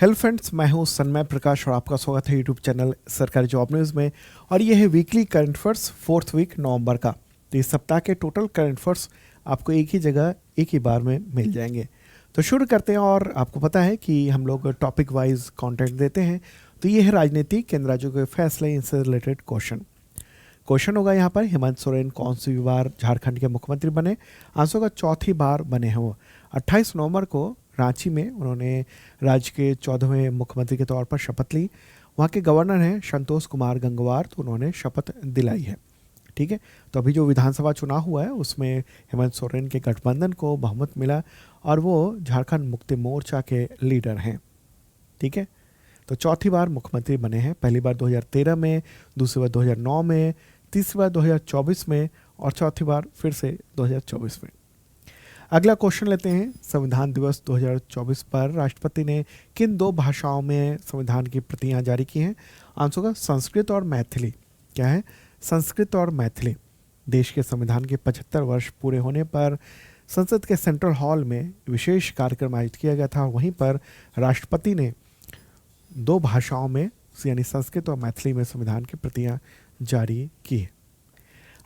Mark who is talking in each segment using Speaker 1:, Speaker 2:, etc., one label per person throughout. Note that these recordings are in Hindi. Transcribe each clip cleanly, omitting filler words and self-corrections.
Speaker 1: हेलो फ्रेंड्स, मैं हूं सन्मय प्रकाश और आपका स्वागत है यूट्यूब चैनल सरकारी जॉब न्यूज़ में। और ये है weekly current affairs 4th week नवंबर का। तो इस सप्ताह के टोटल करंट अफेयर्स आपको एक ही जगह एक ही बार में मिल जाएंगे। तो शुरू करते हैं। और आपको पता है कि हम लोग टॉपिक वाइज कंटेंट देते हैं। तो ये है राजनीति, केंद्र राज्यों के फैसले, इनसे रिलेटेड क्वेश्चन होगा यहाँ पर। हेमंत सोरेन कौन सी बार झारखंड के मुख्यमंत्री बने? आंसर होगा चौथी बार बने हैं वो। 28 नवंबर को रांची में उन्होंने राज्य के 14वें मुख्यमंत्री के तौर पर शपथ ली। वहाँ के गवर्नर हैं संतोष कुमार गंगवार, तो उन्होंने शपथ दिलाई है। ठीक है। तो अभी जो विधानसभा चुनाव हुआ है उसमें हेमंत सोरेन के गठबंधन को बहुमत मिला और वो झारखंड मुक्ति मोर्चा के लीडर हैं। ठीक है। तो चौथी बार मुख्यमंत्री बने हैं। पहली बार 2013 में, दूसरी बार 2009 में, तीसरी बार 2024 में और चौथी बार फिर से 2024 में। अगला क्वेश्चन लेते हैं। संविधान दिवस 2024 पर राष्ट्रपति ने किन दो भाषाओं में संविधान की प्रतियां जारी की हैं? आंसर होगा संस्कृत और मैथिली। क्या है? संस्कृत और मैथिली। देश के संविधान के 75 वर्ष पूरे होने पर संसद के सेंट्रल हॉल में विशेष कार्यक्रम आयोजित किया गया था। वहीं पर राष्ट्रपति ने दो भाषाओं में यानी संस्कृत और मैथिली में संविधान की प्रतियां जारी की है।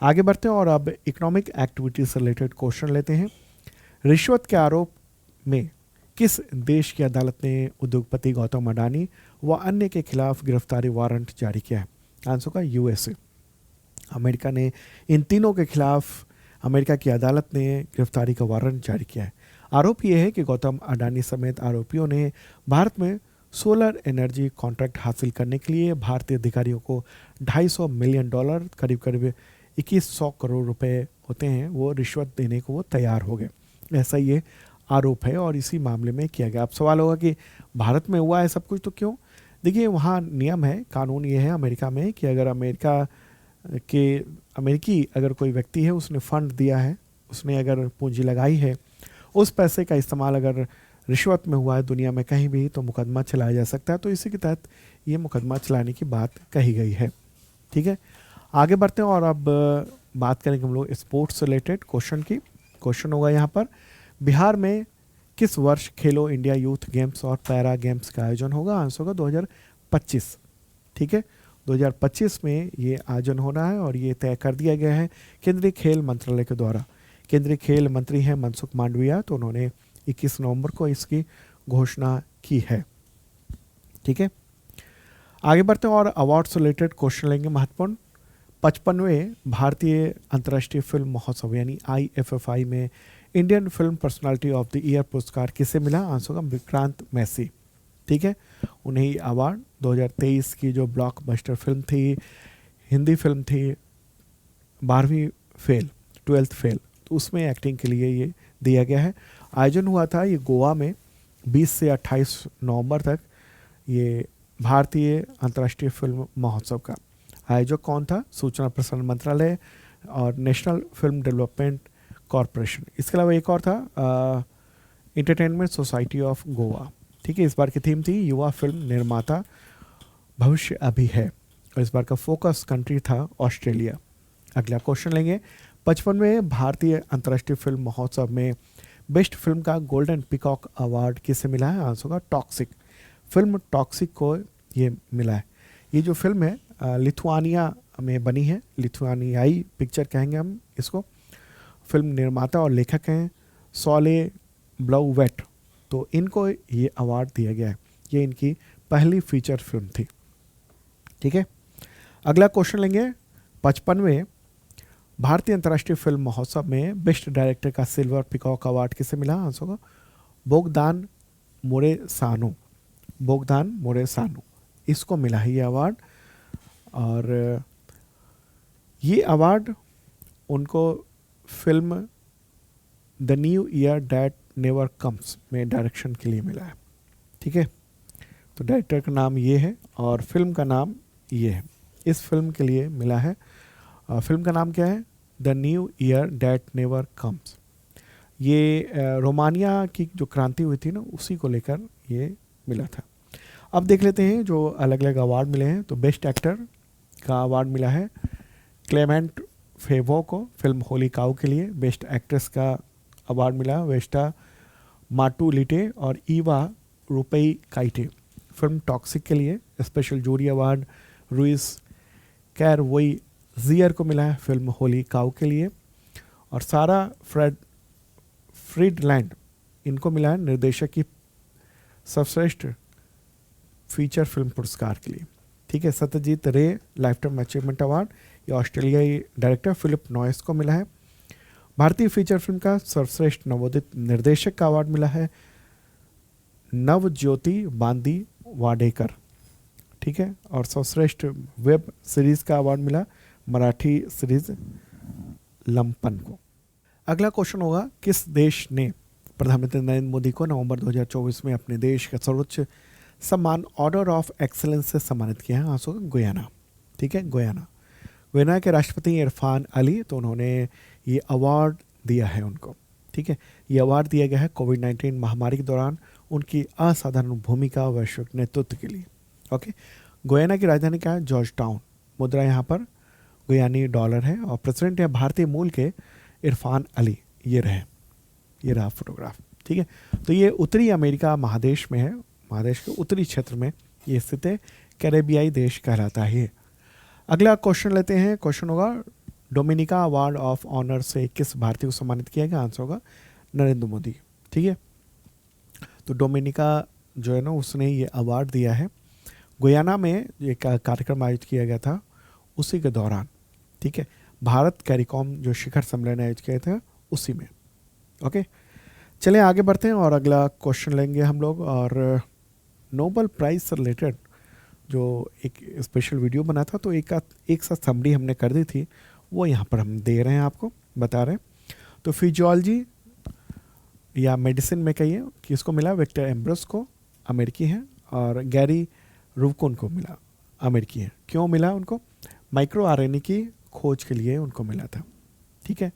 Speaker 1: आगे बढ़ते हैं और अब इकोनॉमिक एक्टिविटीज से रिलेटेड क्वेश्चन लेते हैं। रिश्वत के आरोप में किस देश की अदालत ने उद्योगपति गौतम अडानी व अन्य के खिलाफ गिरफ्तारी वारंट जारी किया है? आंसर का यूएसए। अमेरिका ने इन तीनों के खिलाफ अमेरिका की अदालत ने गिरफ्तारी का वारंट जारी किया है। आरोप यह है कि गौतम अडानी समेत आरोपियों ने भारत में सोलर एनर्जी कॉन्ट्रैक्ट हासिल करने के लिए भारतीय अधिकारियों को $250 मिलियन, करीब करीब 2100 करोड़ रुपए होते हैं, वो रिश्वत देने को वो तैयार हो गए। ऐसा ये आरोप है और इसी मामले में किया गया। अब सवाल होगा कि भारत में हुआ है सब कुछ तो क्यों? देखिए, वहाँ नियम है, कानून ये है अमेरिका में कि अगर अमेरिकी अगर कोई व्यक्ति है, उसने फंड दिया है, उसने अगर पूंजी लगाई है, उस पैसे का इस्तेमाल अगर रिश्वत में हुआ है दुनिया में कहीं भी, तो मुकदमा चलाया जा सकता है। तो इसी के तहत ये मुकदमा चलाने की बात कही गई है। ठीक है। आगे बढ़ते हैं और अब बात करेंगे हम लोग स्पोर्ट्स से रिलेटेड क्वेश्चन की। क्वेश्चन होगा यहाँ पर, बिहार में किस वर्ष खेलो इंडिया यूथ गेम्स और पैरा गेम्स का आयोजन होगा? आंसर होगा 2025। ठीक है। 2025 में ये आयोजन होना है और ये तय कर दिया गया है केंद्रीय खेल मंत्रालय के द्वारा। केंद्रीय खेल मंत्री हैं मनसुख मांडविया, तो उन्होंने 21 नवंबर को इसकी घोषणा की है। ठीक है। आगे बढ़ते हैं और अवार्ड से रिलेटेड क्वेश्चन लेंगे महत्वपूर्ण। 55वें भारतीय अंतर्राष्ट्रीय फिल्म महोत्सव यानी IFFI में Indian film personality of the year पुरस्कार किसे मिला? आंसर होगा विक्रांत मैसी। ठीक है। उन्हें अवार्ड 2023 की जो ब्लॉकबस्टर फिल्म थी, हिंदी फिल्म थी 12th फेल, तो उसमें एक्टिंग के लिए ये दिया गया है। आयोजन हुआ था ये गोवा में 20 से 28 नवंबर तक, ये भारतीय अंतर्राष्ट्रीय फिल्म महोत्सव का। आयोजक कौन था? सूचना प्रसारण मंत्रालय और नेशनल फिल्म डेवलपमेंट कॉरपोरेशन। इसके अलावा एक और था एंटरटेनमेंट सोसाइटी ऑफ गोवा। ठीक है। इस बार की थीम थी युवा फिल्म निर्माता भविष्य अभी है और इस बार का फोकस कंट्री था ऑस्ट्रेलिया। अगला क्वेश्चन लेंगे। 55वें भारतीय अंतर्राष्ट्रीय फिल्म महोत्सव में बेस्ट फिल्म का गोल्डन पिकॉक अवार्ड किसे मिला है? आंसर होगा टॉक्सिक। फिल्म टॉक्सिक को ये मिला है। ये जो फिल्म है लिथुआनिया में बनी है, लिथुआनियाई पिक्चर कहेंगे हम इसको। फिल्म निर्माता और लेखक हैं सॉले ब्लाउवेट, तो इनको ये अवार्ड दिया गया है। ये इनकी पहली फीचर फिल्म थी। ठीक है। अगला क्वेश्चन लेंगे। 55वें भारतीय अंतर्राष्ट्रीय फिल्म महोत्सव में बेस्ट डायरेक्टर का सिल्वर पिकॉक अवार्ड किसे मिला? आंसर होगा बोगदान मोरेसानू, इसको मिला है ये अवार्ड। और ये अवार्ड उनको film the new year that never comes में डायरेक्शन के लिए मिला है। ठीक है। तो डायरेक्टर का नाम ये है और फिल्म का नाम ये है, इस फिल्म के लिए मिला है। फिल्म का नाम क्या है? The new year that never comes. ये रोमानिया की जो क्रांति हुई थी ना, उसी को लेकर ये मिला था। अब देख लेते हैं जो अलग अलग अवार्ड मिले हैं। तो बेस्ट एक्टर का अवार्ड मिला है क्लेमेंट फेवो को फिल्म होली काऊ के लिए। बेस्ट एक्ट्रेस का अवार्ड मिला वेस्टा माटुलिटे और ईवा रुपई काइटे, फिल्म टॉक्सिक के लिए स्पेशल जूरी अवार्ड रुइस कैरवोई जियर को मिला है फिल्म होली काउ के लिए। और सारा फ्रीडलैंड इनको मिला है निर्देशक की सर्वश्रेष्ठ फीचर फिल्म पुरस्कार के लिए। ठीक है, सत्यजीत रे लाइफ टाइम अचीवमेंट अवार्ड ये ऑस्ट्रेलियाई डायरेक्टर फिलिप नॉयस को मिला है। भारतीय फीचर फिल्म का सर्वश्रेष्ठ नवोदित निर्देशक का अवार्ड मिला है नवज्योति बांदी वाडेकर। ठीक है, और सर्वश्रेष्ठ वेब सीरीज का अवार्ड मिला मराठी सीरीज लंपन को। अगला क्वेश्चन होगा, किस देश ने प्रधानमंत्री नरेंद्र मोदी को नवंबर 2024 में अपने देश का सर्वोच्च सम्मान ऑर्डर ऑफ एक्सीलेंस से सम्मानित किया है? आंसर होगा गुयाना। ठीक है, गुयाना के राष्ट्रपति इरफान अली, तो उन्होंने ये अवार्ड दिया है उनको। ठीक है, ये अवार्ड दिया गया है कोविड-19 महामारी के दौरान उनकी असाधारण भूमिका वैश्विक नेतृत्व के लिए। ओके, गुयाना की राजधानी क्या है? George town. मुद्रा यहाँ पर गुयानी डॉलर है और प्रेसिडेंट है भारतीय मूल के इरफान अली। ये रहा फोटोग्राफ। ठीक है, तो ये उत्तरी अमेरिका महादेश में है, महादेश के उत्तरी क्षेत्र में ये स्थित है, कैरेबियाई देश कहलाता है। अगला क्वेश्चन लेते हैं। क्वेश्चन होगा, डोमिनिका अवार्ड ऑफ ऑनर से किस भारतीय को सम्मानित किया गया? आंसर होगा नरेंद्र मोदी। ठीक है, तो डोमिनिका जो है ना उसने ये अवार्ड दिया है। गुयाना में एक कार्यक्रम आयोजित किया गया था उसी के दौरान। ठीक है, भारत कैरिकॉम जो शिखर सम्मेलन आयोजित किया था उसी में। ओके, चलिए आगे बढ़ते हैं और अगला क्वेश्चन लेंगे हम लोग। और नोबेल प्राइज से रिलेटेड जो एक स्पेशल वीडियो बना था, तो एक साथ समरी हमने कर दी थी, वो यहाँ पर हम दे रहे हैं, आपको बता रहे हैं। तो फिजियोलॉजी या मेडिसिन में कहिए किसको मिला? विक्टर एम्ब्रस को, अमेरिकी हैं। और गैरी रुवकुन को मिला, अमेरिकी हैं। क्यों मिला उनको? माइक्रो आरएनए की खोज के लिए उनको मिला था। ठीक है,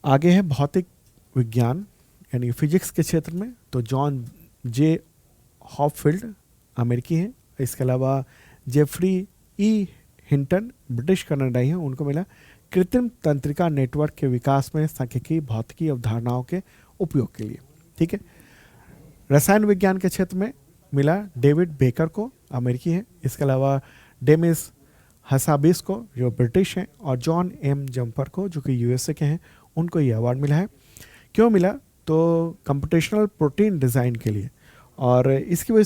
Speaker 1: आगे है भौतिक विज्ञान यानी फिजिक्स के क्षेत्र में, तो जॉन जे हॉपफील्ड अमेरिकी हैं। इसके अलावा जेफरी ई हिंटन ब्रिटिश कनाडाई हैं, उनको मिला कृत्रिम तंत्रिका नेटवर्क के विकास में सांख्यिकी भौतिकी अवधारणाओं के उपयोग के लिए। ठीक है, रसायन विज्ञान के क्षेत्र में मिला डेविड बेकर को, अमेरिकी हैं। इसके अलावा डेमिस हसाबिस को जो ब्रिटिश हैं, और जॉन एम जम्पर को जो कि यूएसए के हैं, उनको ये अवार्ड मिला है। क्यों मिला? तो कंप्यूटेशनल प्रोटीन डिज़ाइन के लिए, और इसकी वजह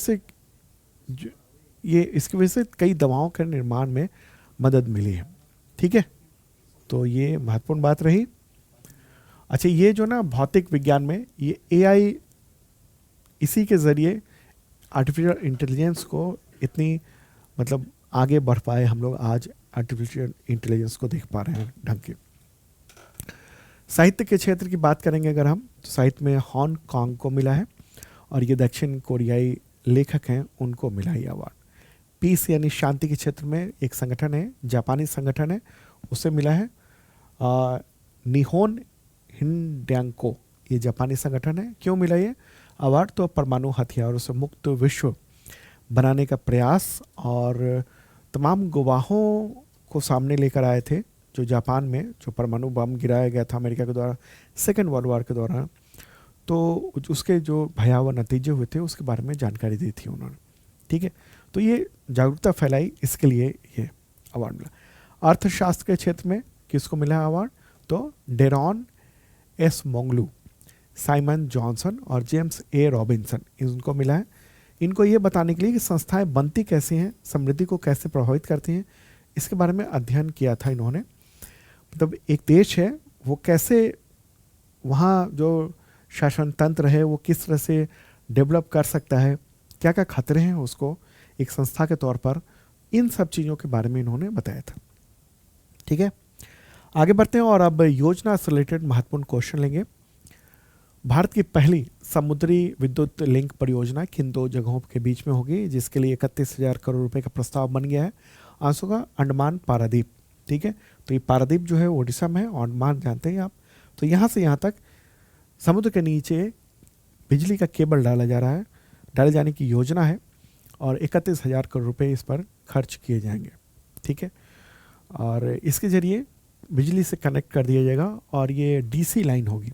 Speaker 1: से कई दवाओं के निर्माण में मदद मिली है। ठीक है, तो ये महत्वपूर्ण बात रही। अच्छा, ये जो ना भौतिक विज्ञान में ये एआई, इसी के ज़रिए आर्टिफिशियल इंटेलिजेंस को इतनी मतलब आगे बढ़ पाए हम लोग, आज आर्टिफिशियल इंटेलिजेंस को देख पा रहे हैं ढंग के। साहित्य के क्षेत्र की बात करेंगे अगर हम, तो साहित्य में हांगकांग को मिला है, और ये दक्षिण कोरियाई लेखक हैं, उनको मिला ये अवार्ड। पीस यानी शांति के क्षेत्र में एक संगठन है, जापानी संगठन है, उसे मिला है निहोन हिंड्यांको, ये जापानी संगठन है। क्यों मिला ये अवार्ड? तो परमाणु हथियारों से मुक्त विश्व बनाने का प्रयास और तमाम गवाहों को सामने लेकर आए थे, जो जापान में जो परमाणु बम गिराया गया था अमेरिका के द्वारा सेकेंड वर्ल्ड वॉर के दौरान, तो उसके जो भयावह नतीजे हुए थे उसके बारे में जानकारी दी थी उन्होंने। ठीक है, तो ये जागरूकता फैलाई, इसके लिए ये अवार्ड मिला। अर्थशास्त्र के क्षेत्र में किसको मिला अवार्ड? तो डेरॉन एस मोंगलू, साइमन जॉनसन और जेम्स ए रॉबिन्सन, इनको मिला है। इनको ये बताने के लिए कि संस्थाएं बनती कैसी हैं, समृद्धि को कैसे प्रभावित करती हैं, इसके बारे में अध्ययन किया था इन्होंने। मतलब एक देश है वो कैसे, वहाँ जो शासन तंत्र है वो किस तरह से डेवलप कर सकता है, क्या क्या खतरे हैं उसको एक संस्था के तौर पर, इन सब चीज़ों के बारे में इन्होंने बताया था। ठीक है, आगे बढ़ते हैं और अब योजना से रिलेटेड महत्वपूर्ण क्वेश्चन लेंगे। भारत की पहली समुद्री विद्युत लिंक परियोजना किन दो जगहों के बीच में होगी, जिसके लिए 31,000 करोड़ रुपए का प्रस्ताव बन गया है? आंसर होगा अंडमान पारादीप। ठीक है, तो ये पारादीप जो है ओडिशा में है, अंडमान जानते हैं आप। तो यहाँ से यहाँ तक समुद्र के नीचे बिजली का केबल डाले जाने की योजना है, और 31,000 करोड़ रुपए इस पर खर्च किए जाएंगे। ठीक है, और इसके जरिए बिजली से कनेक्ट कर दिया जाएगा, और ये डीसी लाइन होगी,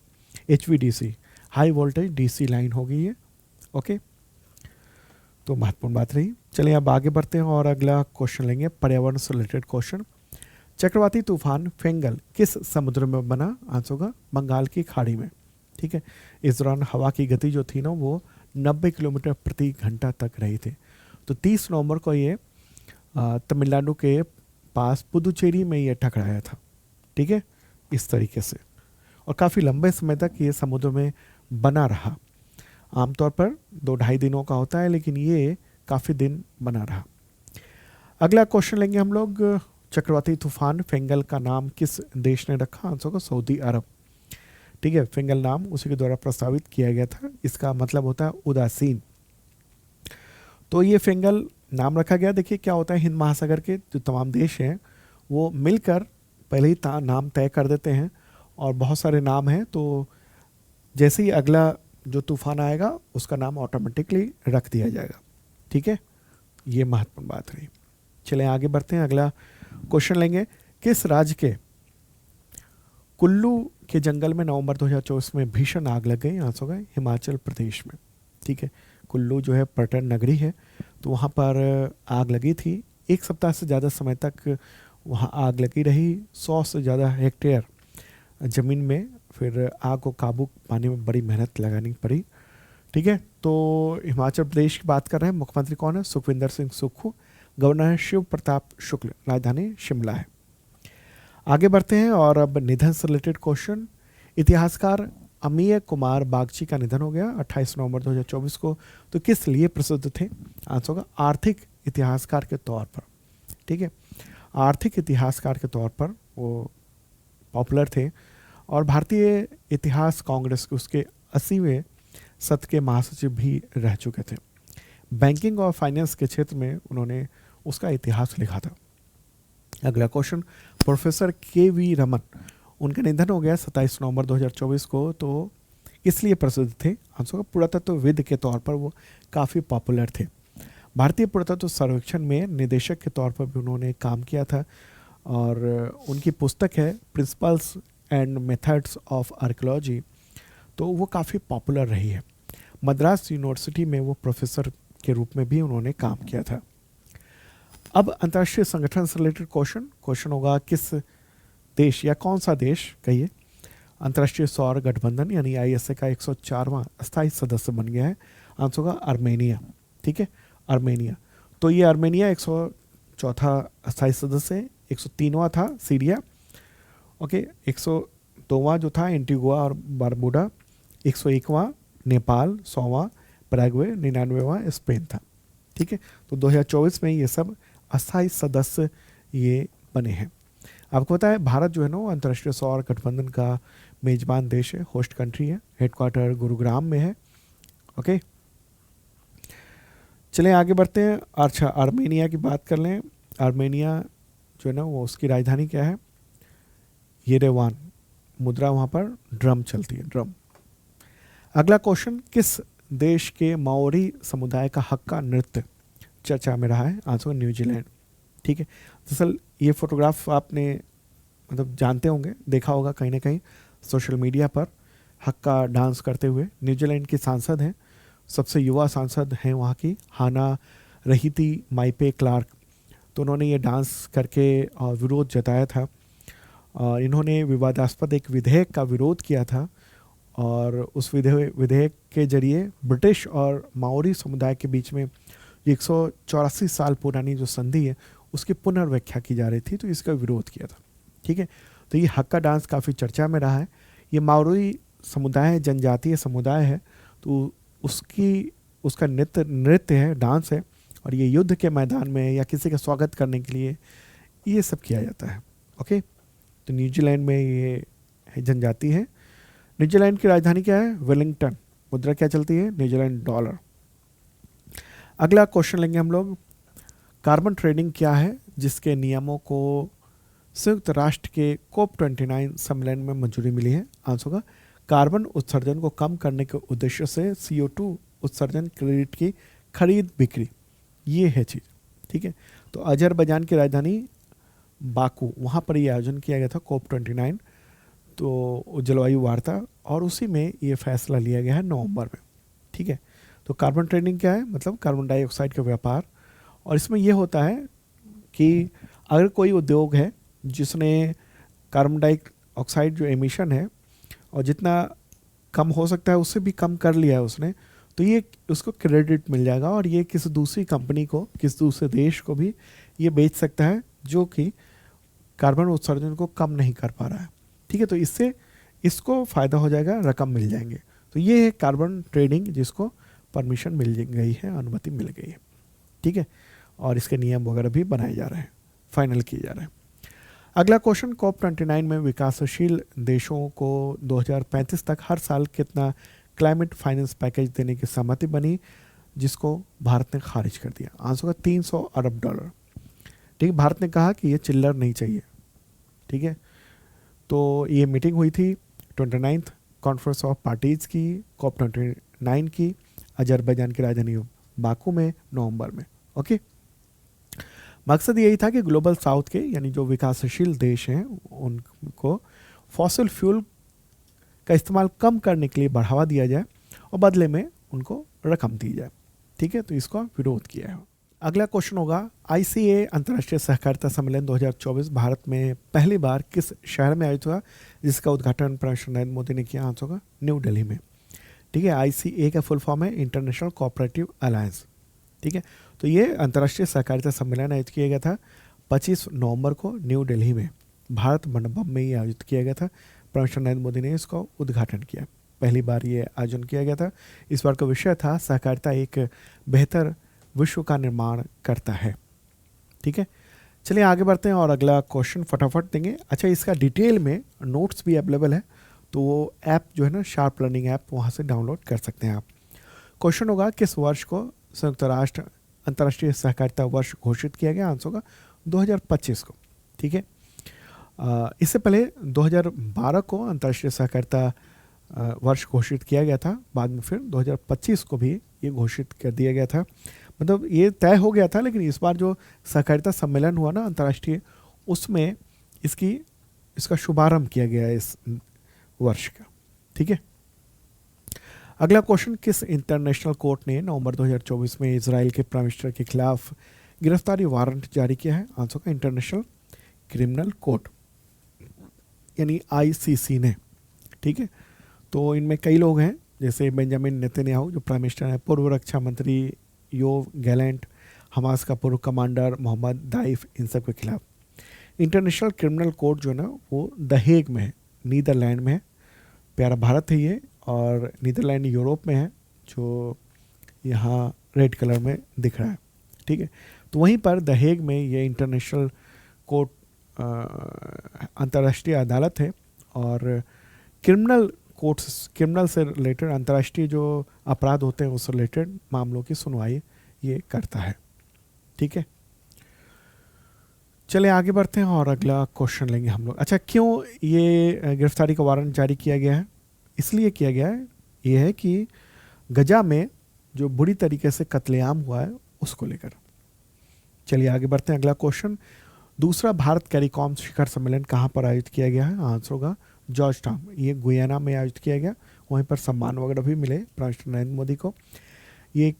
Speaker 1: HVDC high voltage DC line होगी ये। ओके, तो महत्वपूर्ण बात रही। चलिए अब आगे बढ़ते हैं और अगला क्वेश्चन लेंगे, पर्यावरण से रिलेटेड क्वेश्चन। चक्रवाती तूफान फेंगल किस समुद्र में बना? आंसर होगा बंगाल की खाड़ी में। ठीक है, इस दौरान हवा की गति जो थी ना वो 90 किलोमीटर प्रति घंटा तक रही थी। तो 30 नवंबर को ये तमिलनाडु के पास पुदुचेरी में ये टकराया था। ठीक है, इस तरीके से, और काफ़ी लंबे समय तक ये समुद्र में बना रहा। आमतौर पर 2-2.5 दिनों का होता है, लेकिन ये काफ़ी दिन बना रहा। अगला क्वेश्चन लेंगे हम लोग, चक्रवाती तूफान फेंगल का नाम किस देश ने रखा? आंसर होगा सऊदी अरब। ठीक है, फेंगल नाम उसी के द्वारा प्रस्तावित किया गया था। इसका मतलब होता है उदासीन। तो ये फेंगल नाम रखा गया। देखिए क्या होता है, हिंद महासागर के जो तमाम देश हैं वो मिलकर पहले ही नाम तय कर देते हैं, और बहुत सारे नाम हैं, तो जैसे ही अगला जो तूफान आएगा उसका नाम ऑटोमेटिकली रख दिया जाएगा। ठीक है, ये महत्वपूर्ण बात रही। चलें आगे बढ़ते हैं, अगला क्वेश्चन लेंगे, किस राज्य के कुल्लू के जंगल में नवंबर 2024 में भीषण आग लग गई? आंसर होगा हिमाचल प्रदेश में। ठीक है, कुल्लू जो है पर्यटन नगरी है, तो वहाँ पर आग लगी थी। 1 सप्ताह से ज़्यादा समय तक वहाँ आग लगी रही। 100 से ज़्यादा हेक्टेयर ज़मीन में फिर आग को काबू पाने में बड़ी मेहनत लगानी पड़ी। ठीक है, तो हिमाचल प्रदेश की बात कर रहे हैं। मुख्यमंत्री कौन है? सुखविंदर सिंह सुक्खू। गवर्नर है शिव प्रताप शुक्ल। राजधानी शिमला है। आगे बढ़ते हैं और अब निधन से रिलेटेड क्वेश्चन। इतिहासकार अमीय कुमार बागची का निधन हो गया 28 नवंबर 2024 को। तो किस लिए प्रसिद्ध थे? आंसर होगा आर्थिक इतिहासकार के तौर पर। ठीक है, आर्थिक इतिहासकार के तौर पर वो पॉपुलर थे, और भारतीय इतिहास कांग्रेस के उसके 80वें सत्र के महासचिव भी रह चुके थे। बैंकिंग और फाइनेंस के क्षेत्र में उन्होंने उसका इतिहास लिखा था। अगला क्वेश्चन, प्रोफेसर के.वी. रमन, उनका निधन हो गया 27 नवंबर 2024 को। तो इसलिए प्रसिद्ध थे? आंसर होगा पुरातत्वविद के तौर पर वो काफ़ी पॉपुलर थे। भारतीय पुरातत्व सर्वेक्षण में निदेशक के तौर पर भी उन्होंने काम किया था, और उनकी पुस्तक है principles and methods of archaeology, तो वो काफ़ी पॉपुलर रही है। मद्रास यूनिवर्सिटी में वो प्रोफेसर के रूप में भी उन्होंने काम किया था। अब अंतर्राष्ट्रीय संगठन से रिलेटेड क्वेश्चन होगा, किस देश या कौन सा देश कहिए अंतर्राष्ट्रीय सौर गठबंधन यानी ISA का 104वां अस्थायी सदस्य बन गया है? आंसर होगा आर्मेनिया। ठीक है, आर्मेनिया। तो ये आर्मेनिया 104वां अस्थायी सदस्य है। 103वां था सीरिया। ओके, 102वां जो था एंटीगुआ और बारबुडा। 101वां नेपाल। 100वां पैराग्वे। 99वां स्पेन था। ठीक है, तो 2024 में ये सब अस्थायी सदस्य ये बने हैं। आपको पता है भारत जो है ना वो अंतर्राष्ट्रीय सौर गठबंधन का मेजबान देश है, होस्ट कंट्री है। हेडक्वार्टर गुरुग्राम में है। ओके, चलें आगे बढ़ते हैं। अच्छा, आर्मेनिया की बात कर लें। आर्मेनिया जो है ना वो उसकी राजधानी क्या है? येरेवान। मुद्रा वहाँ पर ड्रम चलती है, ड्रम। अगला क्वेश्चन, किस देश के माओरी समुदाय का हक्का नृत्य चर्चा में रहा है? Answer New Zealand. ठीक है, दरअसल ये फोटोग्राफ आपने मतलब जानते होंगे, देखा होगा कहीं ना कहीं सोशल मीडिया पर, हक्का डांस करते हुए। न्यूजीलैंड की सांसद हैं, सबसे युवा सांसद हैं वहाँ की, हाना रहीती माइपे क्लार्क। तो उन्होंने ये डांस करके विरोध जताया था। इन्होंने विवादास्पद एक विधेयक का विरोध किया था, और उस विधेयक के जरिए ब्रिटिश और माओरी समुदाय के बीच में 184 साल पुरानी जो संधि है उसकी पुनर्व्याख्या की जा रही थी, तो इसका विरोध किया था। ठीक है, तो ये हक्का डांस काफ़ी चर्चा में रहा है। ये माओरी समुदाय जनजातीय समुदाय है, तो उसका नृत्य है, डांस है, और ये युद्ध के मैदान में या किसी का स्वागत करने के लिए ये सब किया जाता है। ओके, तो न्यूजीलैंड में ये जनजाति है। न्यूजीलैंड की राजधानी क्या है? वेलिंगटन। मुद्रा क्या चलती है? New Zealand dollar. अगला क्वेश्चन लेंगे हम लोग, कार्बन ट्रेडिंग क्या है जिसके नियमों को संयुक्त राष्ट्र के COP29 सम्मेलन में मंजूरी मिली है? आंसर होगा कार्बन उत्सर्जन को कम करने के उद्देश्य से CO2 उत्सर्जन क्रेडिट की खरीद बिक्री, ये है चीज़। ठीक है, तो अजरबैजान की राजधानी बाकू, वहाँ पर ये आयोजन किया गया था COP29, तो जलवायु वार्ता, और उसी में ये फैसला लिया गया है नवंबर में। ठीक है, तो कार्बन ट्रेडिंग क्या है, मतलब कार्बन डाइऑक्साइड का व्यापार। और इसमें यह होता है कि अगर कोई उद्योग है जिसने कार्बन डाइऑक्साइड जो एमिशन है और जितना कम हो सकता है उससे भी कम कर लिया है उसने, तो ये उसको क्रेडिट मिल जाएगा और ये किसी दूसरी कंपनी को, किसी दूसरे देश को भी ये बेच सकता है जो कि कार्बन उत्सर्जन को कम नहीं कर पा रहा है। ठीक है, तो इससे इसको फ़ायदा हो जाएगा, रकम मिल जाएंगे। तो ये है कार्बन ट्रेडिंग जिसको परमिशन मिल गई है, अनुमति मिल गई है। ठीक है, और इसके नियम वगैरह भी बनाए जा रहे हैं, फाइनल किए जा रहे हैं। अगला क्वेश्चन, COP29 में विकासशील देशों को 2035 तक हर साल कितना क्लाइमेट फाइनेंस पैकेज देने की सहमति बनी, जिसको भारत ने खारिज कर दिया। आंसर होगा $300 अरब। ठीक है, भारत ने कहा कि ये चिल्लर नहीं चाहिए। ठीक है, तो ये मीटिंग हुई थी 29th कॉन्फ्रेंस ऑफ पार्टीज की, COP29 की, अजरबैजान की राजधानी बाकू में नवंबर में। ओके, मकसद यही था कि ग्लोबल साउथ के यानी जो विकासशील देश हैं उनको फॉसिल फ्यूल का इस्तेमाल कम करने के लिए बढ़ावा दिया जाए और बदले में उनको रकम दी जाए। ठीक है, तो इसका विरोध किया है। अगला क्वेश्चन होगा, ICA अंतर्राष्ट्रीय सहकारिता सम्मेलन 2024 भारत में पहली बार किस शहर में आयोजित हुआ, जिसका उद्घाटन प्रधानमंत्री नरेंद्र मोदी ने किया। आंसर होगा न्यू दिल्ली में। ठीक है, ICA का फुल फॉर्म है इंटरनेशनल कोऑपरेटिव अलायंस। ठीक है, तो ये अंतर्राष्ट्रीय सहकारिता सम्मेलन आयोजित किया गया था 25 नवंबर को न्यू दिल्ली में, भारत मंडपम में ही आयोजित किया गया था। प्रधानमंत्री नरेंद्र मोदी ने इसका उद्घाटन किया, पहली बार ये आयोजन किया गया था। इस बार का विषय था सहकारिता एक बेहतर विश्व का निर्माण करता है। ठीक है, चलिए आगे बढ़ते हैं और अगला क्वेश्चन फटाफट देंगे। अच्छा, इसका डिटेल में नोट्स भी अवेलेबल है, तो वो ऐप जो है ना, शार्प लर्निंग ऐप, वहाँ से डाउनलोड कर सकते हैं आप। क्वेश्चन होगा, किस वर्ष को संयुक्त राष्ट्र अंतर्राष्ट्रीय सहकारिता वर्ष घोषित किया गया। आंसर होगा 2025 को। ठीक है, इससे पहले 2012 को अंतर्राष्ट्रीय सहकारिता वर्ष घोषित किया गया था, बाद में फिर 2025 को भी ये घोषित कर दिया गया था। मतलब ये तय हो गया था, लेकिन इस बार जो सहकारिता सम्मेलन हुआ ना अंतर्राष्ट्रीय, उसमें इसका शुभारंभ किया गया है इस वर्ष का। ठीक है, अगला क्वेश्चन, किस इंटरनेशनल कोर्ट ने नवंबर 2024 में इजराइल के प्राइम मिनिस्टर के खिलाफ गिरफ्तारी वारंट जारी किया है। आंसर का इंटरनेशनल क्रिमिनल कोर्ट यानी ICC ने। ठीक है, तो इनमें कई लोग हैं, जैसे बेंजामिन नेतन्याहू जो प्राइम मिनिस्टर हैं, पूर्व रक्षा मंत्री योव गैलेंट, हमास का पूर्व कमांडर मोहम्मद दाइफ, इन सब के खिलाफ। इंटरनेशनल क्रिमिनल कोर्ट जो है ना, वो द हेग में है, नीदरलैंड में है। प्यारा भारत है ये, और नीदरलैंड यूरोप में है, जो यहाँ रेड कलर में दिख रहा है। ठीक है, तो वहीं पर द हेग में ये इंटरनेशनल कोर्ट अंतर्राष्ट्रीय अदालत है, और क्रिमिनल से रिलेटेड, अंतर्राष्ट्रीय जो अपराध होते हैं उससे रिलेटेड मामलों की सुनवाई ये करता है। ठीक है, चलिए आगे बढ़ते हैं और अगला क्वेश्चन लेंगे हम लोग। अच्छा, क्यों ये गिरफ्तारी का वारंट जारी किया गया है? इसलिए किया गया है, ये है कि गजा में जो बुरी तरीके से कत्लेआम हुआ है उसको लेकर। चलिए आगे बढ़ते हैं, अगला क्वेश्चन, दूसरा भारत कैरिकॉम शिखर सम्मेलन कहाँ पर आयोजित किया गया है? आंसर होगा जॉर्ज टाउन, ये गुयाना में आयोजित किया गया। वहीं पर सम्मान वगैरह भी मिले प्रधानमंत्री नरेंद्र मोदी को। ये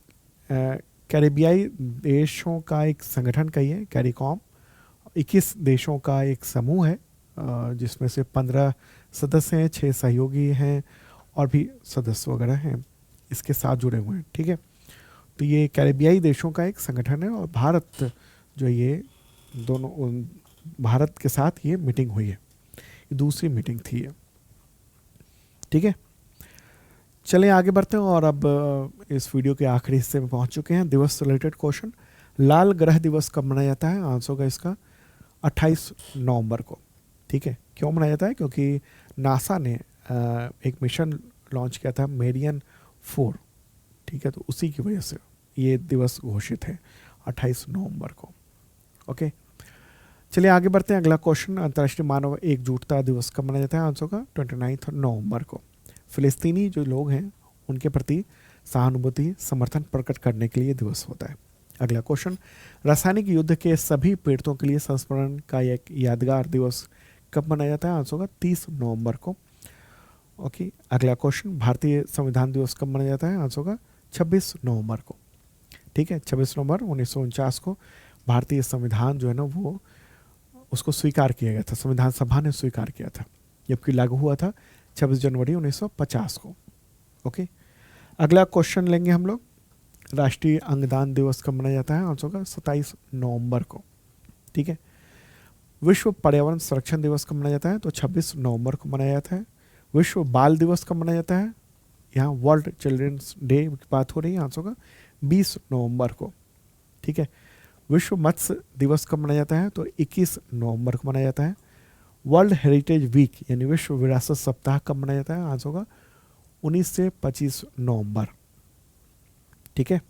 Speaker 1: कैरिबियाई देशों का एक संगठन का ही है कैरिकॉम, 21 देशों का एक समूह है, जिसमें से 15 सदस्य हैं, 6 सहयोगी हैं और भी सदस्य वगैरह हैं इसके साथ जुड़े हुए हैं। ठीक है, तो ये कैरिबियाई देशों का एक संगठन है, और भारत जो ये दोनों, भारत के साथ ये मीटिंग हुई है, ये दूसरी मीटिंग थी ये। ठीक है, चलें आगे बढ़ते हैं और अब इस वीडियो के आखिरी हिस्से में पहुंच चुके हैं। दिवस से रिलेटेड क्वेश्चन, लाल ग्रह दिवस कब मनाया जाता है? आंसर होगा इसका 28 नवंबर को। ठीक है, क्यों मनाया जाता है? क्योंकि नासा ने एक मिशन लॉन्च किया था, मेरियन 4। ठीक है, तो उसी की वजह से ये दिवस घोषित है 28 नवंबर को। ओके, चलिए आगे बढ़ते हैं, अगला क्वेश्चन, अंतर्राष्ट्रीय मानव एकजुटता दिवस कब मनाया जाता है? आंसर होगा 29 नवंबर को। फिलिस्तीनी जो लोग हैं उनके प्रति सहानुभूति, समर्थन प्रकट करने के लिए दिवस होता है। अगला क्वेश्चन, रासायनिक युद्ध के सभी पीड़ितों के लिए संस्मरण का एक यादगार दिवस कब मनाया जाता है? आंसर होगा 30 नवंबर को। ओके, अगला क्वेश्चन, भारतीय संविधान दिवस कब मनाया जाता है? आंसर होगा 26 नवंबर को। ठीक है, 26 नवंबर 1949 को भारतीय संविधान जो है ना वो उसको स्वीकार किया गया था, संविधान सभा ने स्वीकार किया था, जबकि लागू हुआ था 26 जनवरी 1950 को। ओके, अगला क्वेश्चन लेंगे हम लोग। राष्ट्रीय अंगदान दिवस कब मनाया जाता है? आंसर होगा 27 नवंबर को। ठीक है, विश्व पर्यावरण संरक्षण दिवस कब मनाया जाता है? तो 26 नवंबर को मनाया जाता है। विश्व बाल दिवस कब मनाया जाता है? यहाँ वर्ल्ड चिल्ड्रंस डे की बात हो रही है, आंसर होगा 20 नवंबर को। ठीक है, विश्व मत्स्य दिवस कब मनाया जाता है? तो 21 नवंबर को मनाया जाता है। वर्ल्ड हेरिटेज वीक यानी विश्व विरासत सप्ताह कब मनाया जाता है? आंसर होगा 19 से 25 नवंबर। ठीक है,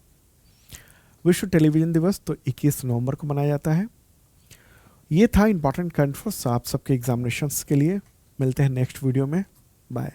Speaker 1: विश्व टेलीविजन दिवस तो 21 नवंबर को मनाया जाता है। ये था इंपॉर्टेंट करंट अफेयर्स आप सबके एग्जामिनेशंस के लिए। मिलते हैं नेक्स्ट वीडियो में। बाय।